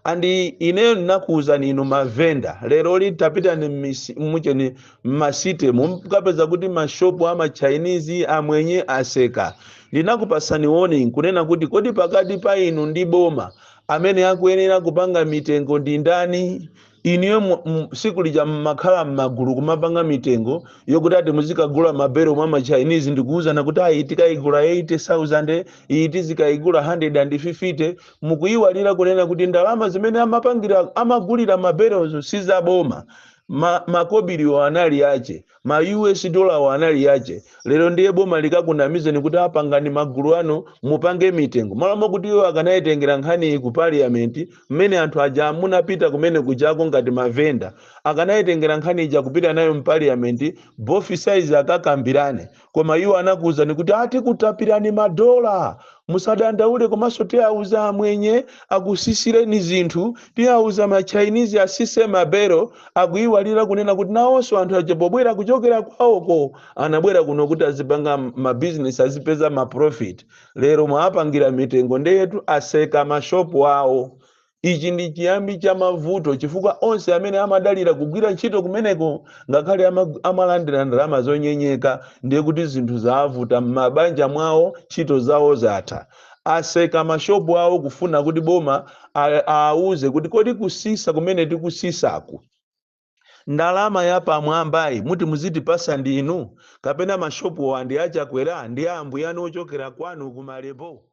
andi ineyo ndinakuwuzani inu mavenda lero litapita ni mucheni mmasite mukapeza kuti mashopu ama Chinese amwenye aseka. Ndinakupasani warning kunena kuti kodi pakati pa inu ndi boma amene akuyenera kupanga mitengo ndi ndani? Iniyo siku lija makhala m'magulu kumapanga mitengo yokuti ati muzikagula mabero mwa Chinese ndikuwuzana kuti ayi tikayigula 80,000 iyi tizikayigula 150 mukuyiwalira kunena kuti ndalama zimene amagulira maberozo sizaboma. Makobiriwo anali yache, ma US dollar anali yache. Lero ndiye boma likakunamizeni kuti apangani magulu ano mupange mitengo. Malamo kuti iwo akanayitengera nkhani ku parliament mmene anthu aja amunapita kumene kujako ngati mavenda. Akanayitengera nkhani ija kupita nayo parliament both sides akakambirane. Koma iwo anakuwuzani kuti ati kutapirani madola. Musadandaule komanso tiyauza amwenye akusisireni zinthu, tiyauza ma Chinese asise mabero akuyiwalira kunena kuti nawonso anthu achipobwera kuchokera kwawoko anabwera kuno kuti azipanga ma business azipeza ma profit. Lero mwapangira mitengo ndeyetu aseka mashopu awo. Ichi ndi chiyambi cha mavuto chifukwa onse amene amadalira kugwira ntchito kumeneko ngakhale amalandira ndalama zonyenyeka ndiye kuti zinthu zavuta m'mabanja mwawo ntchito zawo zatha. Aseka mashopu awo kufuna kuti boma auze kuti kodi kusisa kumene tikusisaku ndalama ya pamwambayi muti muzitipasa ndinu kapena mashopu andi achakwera ndi ambuya anu ochokera kwanu kumalepo.